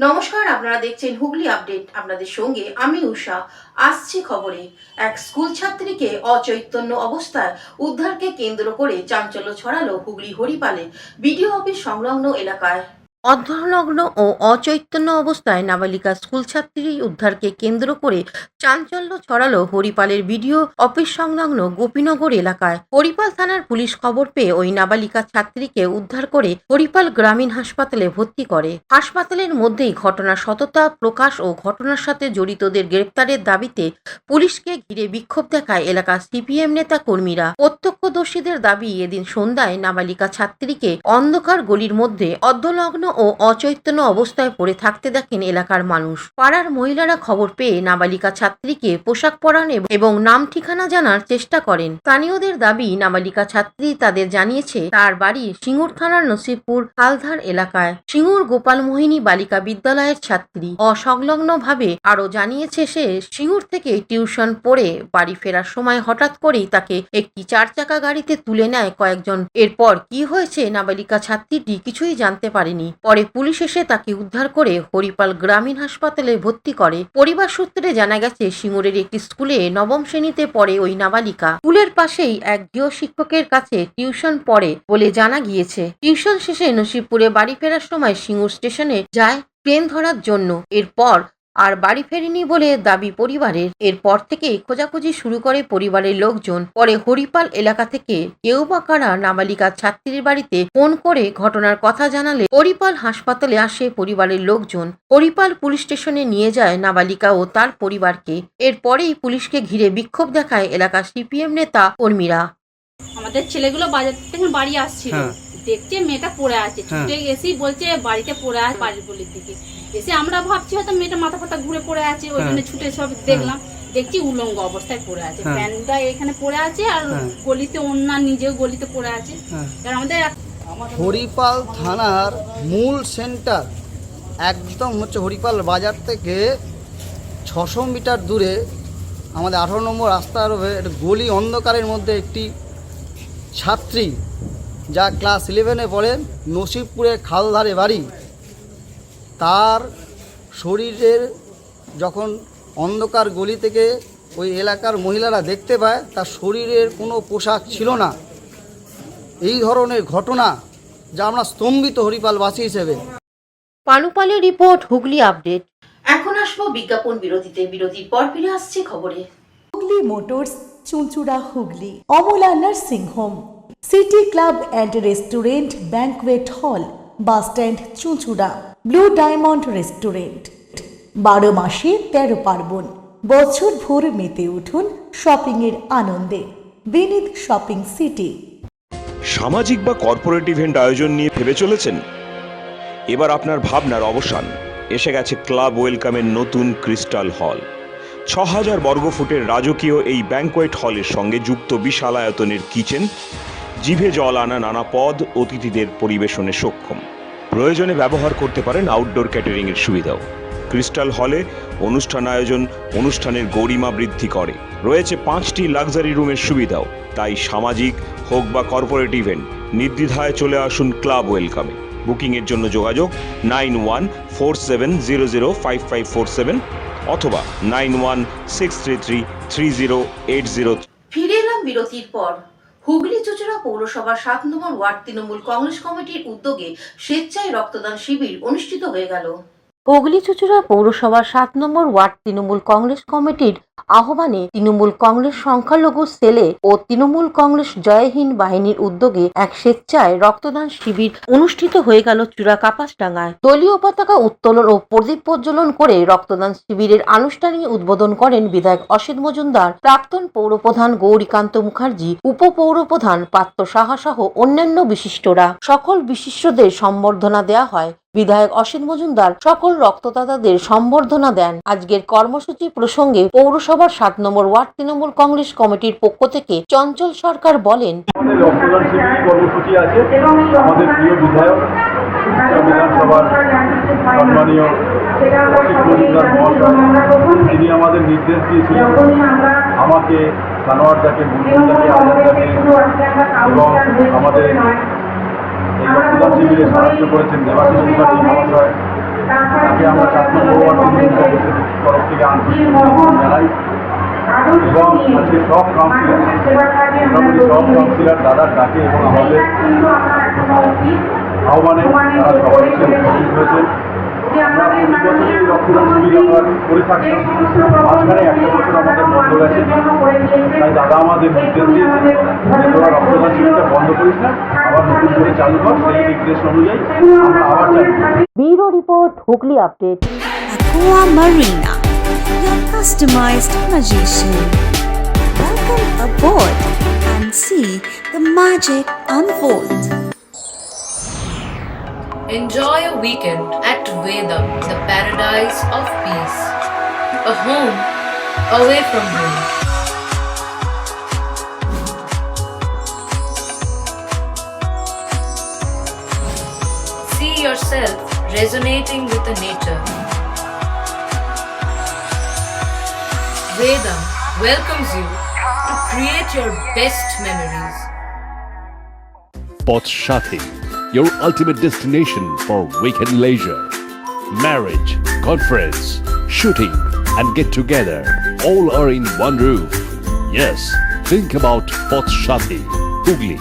নমস্কার, আপনারা দেখছেন হুগলি আপডেট। আপনাদের সঙ্গে আমি উষা। আসছি খবরে। এক স্কুল ছাত্রীকে অচৈতন্য অবস্থায় উদ্ধারকে কেন্দ্র করে চাঞ্চল্য ছড়ালো হুগলি হরিপালে বিডিও অফিস সংলগ্ন এলাকায়। অর্ধনগ্ন ও অচৈতন্য অবস্থায় নাবালিকা স্কুল ছাত্রী উদ্ধারকে কেন্দ্র করে চাঞ্চল্য ছড়ালো হরিপালের বিডিও অফিস সংলগ্ন গোপীনগর এলাকায়। হরিপাল থানার পুলিশ খবর পেয়ে ওই নাবালিকা ছাত্রীকে উদ্ধার করে হরিপাল গ্রামীণ হাসপাতালে ভর্তি করে। হাসপাতালের মধ্যেই ঘটনার সততা প্রকাশ ও ঘটনার সাথে জড়িতদের গ্রেপ্তারের দাবিতে পুলিশকে ঘিরে বিক্ষোভ দেখায় এলাকার সিপিএম নেতা কর্মীরা। প্রত্যক্ষদর্শীদের দাবি, এদিন সন্ধ্যায় নাবালিকা ছাত্রীকে অন্ধকার গলির মধ্যে অর্ধনগ্ন ও অচৈতন্য অবস্থায় পড়ে থাকতে দেখেন এলাকার মানুষ। পাড়ার মহিলারা খবর পেয়ে নাবালিকা ছাত্রীকে পোশাক পরান এবং নাম ঠিকানা জানার চেষ্টা করেন। স্থানীয়দের দাবি, নাবালিকা ছাত্রী তাদের জানিয়েছে তার বাড়ি সিঙ্গুর থানার নসিবপুর হালধার এলাকায়। সিঙ্গুর গোপাল মোহিনী বালিকা বিদ্যালয়ের ছাত্রী। অসংলগ্নভাবে আরও জানিয়েছে, সে সিঙ্গুর থেকে টিউশন পড়ে বাড়ি ফেরার সময় হঠাৎ করেই তাকে একটি 4 চাকা গাড়িতে তুলে নেয় কয়েকজন। এরপর কি হয়েছে নাবালিকা ছাত্রীটি কিছুই জানতে পারেনি। পরে পুলিশ এসে তাকে উদ্ধার করে হরিপাল গ্রামীণ হাসপাতালে ভর্তি করে। পরিবার সূত্রে জানা গেছে, সিঙ্গুরের একটি স্কুলে নবম শ্রেণীতে পড়ে ওই নাবালিকা। স্কুলের পাশেই এক গৃহ শিক্ষকের কাছে টিউশন পড়ে বলে জানা গিয়েছে। টিউশন শেষে নসিবপুরে বাড়ি ফেরার সময় সিঙ্গুর স্টেশনে যায় ট্রেন ধরার জন্য। এরপর আর বাড়ি ফেরেনি বলে দাবি পরিবারের। এরপর থেকে খোঁজাখুঁজি শুরু করে পরিবারের লোকজন। পরে হরিপাল এলাকা থেকে কেউ বা কারা নাবালিকা ছাত্রীর বাড়িতে ফোন করে ঘটনার কথা জানালে হরিপাল হাসপাতালে আসে পরিবারের লোকজন। হরিপাল পুলিশ স্টেশনে নিয়ে যায় নাবালিকা ও তার পরিবারকে। এরপরেই পুলিশকে ঘিরে বিক্ষোভ দেখায় এলাকার সিপিএম নেতা কর্মীরা। আমাদের ছেলেগুলো বাজার থেকে বাড়ি আসছিল, দেখছে মেয়েটা পড়ে আছে, ছুটে এসেই বলছে বাড়িতে পড়ে আছে, বাড়ির গলির দিকে এসে আমরা ভাবছি হয়তো মেয়েটা মাথা ফাতা ঘুরে পড়ে আছে, ওই জন্য ছুটে সব দেখলাম, দেখছি উলঙ্গ অবস্থায় পড়ে আছে, প্যান্টটা এখানে পড়ে আছে আর গলিতে অন্য নিজেও গলিতে পড়ে আছে। আমাদের হরিপাল থানার মূল সেন্টার একদম হচ্ছে হরিপাল বাজার থেকে 600 মিটার দূরে আমাদের 18 নম্বর রাস্তার গলি অন্ধকারের মধ্যে একটি ছাত্রী, যা ক্লাস 11-এ পড়েন, নসিবপুরে খালধারে বাড়ি, তার শরীরের যখন অন্ধকার গলি থেকে ওই এলাকার মহিলারা দেখতে পায় তার শরীরের কোনো পোশাক ছিল না। এই ধরনের ঘটনা যা আমরা স্তম্ভিত হরিপালবাসী হিসেবে। পানুপালের রিপোর্ট, হুগলি আপডেট। এখন আসবো বিজ্ঞাপন বিরতিতে। বিরতির পর ফিরে আসছে খবরে। Hooghly motors, Chuchura Hooghly, Amala nursing home, city club and restaurant, banquet হল, বাস স্ট্যান্ড চুঁচুড়া, ব্লু ডায়মন্ড রেস্টুরেন্ট। 12 মাসে 13 পার্বণ, বছর ভোর মেতে উঠুন শপিং এর আনন্দে। বিনিদ শপিং সিটি। সামাজিক বা কর্পোরেট ইভেন্ট আয়োজন নিয়ে ভেবে চলেছেন? এবার আপনার ভাবনার অবসান। এসে গেছে ক্লাব ওয়েলকামের নতুন ক্রিস্টাল হল। 6000 বর্গফুটের রাজকীয় এই ব্যাংকোয়েট হলের সঙ্গে যুক্ত বিশাল আয়তনের কিচেন, জিভে জল আনা নানা পদ অতিথিদের পরিবেশনে সক্ষম। প্রয়োজনে ব্যবহার করতে পারেন আউটডোর ক্যাটারিং এর সুবিধাও। ক্রিস্টাল হলে অনুষ্ঠান আয়োজন অনুষ্ঠানের গরিমা বৃদ্ধি করে। রয়েছে 5টি লাক্সারি রুমের সুবিধাও। তাই সামাজিক হোক বা কর্পোরেট ইভেন্ট, নির্দ্বিধায় চলে আসুন ক্লাব ওয়েলকামে। বুকিংয়ের জন্য যোগাযোগ 9147005547 অথবা 9163333080। ফিরে এলাম বিরতির পর। হুগলি চুঁচুড়া পৌরসভার 7 নম্বর ওয়ার্ড তৃণমূল কংগ্রেস কমিটির উদ্যোগে স্বেচ্ছায় রক্তদান শিবির অনুষ্ঠিত হয়ে গেল। হুগলি চুঁচুড়া পৌরসভার 7 নম্বর ওয়ার্ড তৃণমূল কংগ্রেস কমিটির আহ্বানে তৃণমূল কংগ্রেস সংখ্যালঘু সেলে ও তৃণমূল কংগ্রেস জয় হিন্দ বাহিনীর উদ্যোগে এক স্বেচ্ছায় রক্তদান শিবির অনুষ্ঠিত হয়ে গেল চূড়া কাপাসডাঙ্গায়। দলীয় পতাকা উত্তোলন ও প্রদীপ প্রজ্বলন করে রক্তদান শিবিরের আনুষ্ঠানিক উদ্বোধন করেন বিধায়ক অসিত মজুমদার, প্রাক্তন পৌরপ্রধান গৌরীকান্ত মুখার্জি, উপপৌরপ্রধান পার্থ সাহা সহ অন্যান্য বিশিষ্টরা। সকল বিশিষ্টদের সম্বর্ধনা দেওয়া হয়। বিধায়ক অসিত মজুমদার সকল রক্তদাতাদের সম্বর্ধনা দেন। আজকের কর্মসূচি প্রসঙ্গে পৌরসভার 7 নম্বর ওয়ার্ড তৃণমূল কংগ্রেস কমিটির পক্ষ থেকে চঞ্চল সরকার বলেন, রক্তদান শিবির কর্মসূচি আছে। আমাদের প্রিয় বিধায়ক বিধানসভার সম্মানীয় অসিত মজুমদার মহাশয়, তিনি আমাদের নির্দেশ দিয়েছিলেন আমাকে, সানোয়ারদাকে, বুলবুলদাকে, আজাদদাকে এবং আমাদের এই রক্তদান শিবিরে সাহায্য করেছেন দেবাশিস মুখার্জি মহাশয়, তাকে আমরা 4 নম্বর ওয়ার্ড তৃণমূল কংগ্রেসের তরফ থেকে আন্তরিক অভিনন্দন জানাই। এবং আজকে সব কাউন্সিলর, মোটামুটি সব কাউন্সিলর দাদার ডাকে এবং আমাদের আহ্বানে তারা সবাই উপস্থিত হয়েছেন। আমরা প্রতি বছরই রক্তদান শিবির আমরা করে থাকতাম, মাঝখানে একটা বছর আমাদের বন্ধ গেছে, তাই দাদা আমাদের নির্দেশ দিয়েছে যে তোরা রক্তদান শিবিরটা বন্ধ করিস না, আবার নতুন করে চালু কর। সেই নির্দেশ অনুযায়ী আমরা আবার চালু করি। Bureau report Hooghly update. Aqua Marina, your customized magician. Welcome aboard and see the magic unfold. Enjoy a weekend at Vedam, the paradise of peace. A home away from home. See yourself resonating with the nature. Vedam welcomes you to create your best memories. Potshati, your ultimate destination for weekend leisure. Marriage, conference, shooting, and get together all are in one roof. Yes, think about Potshati, Hugli.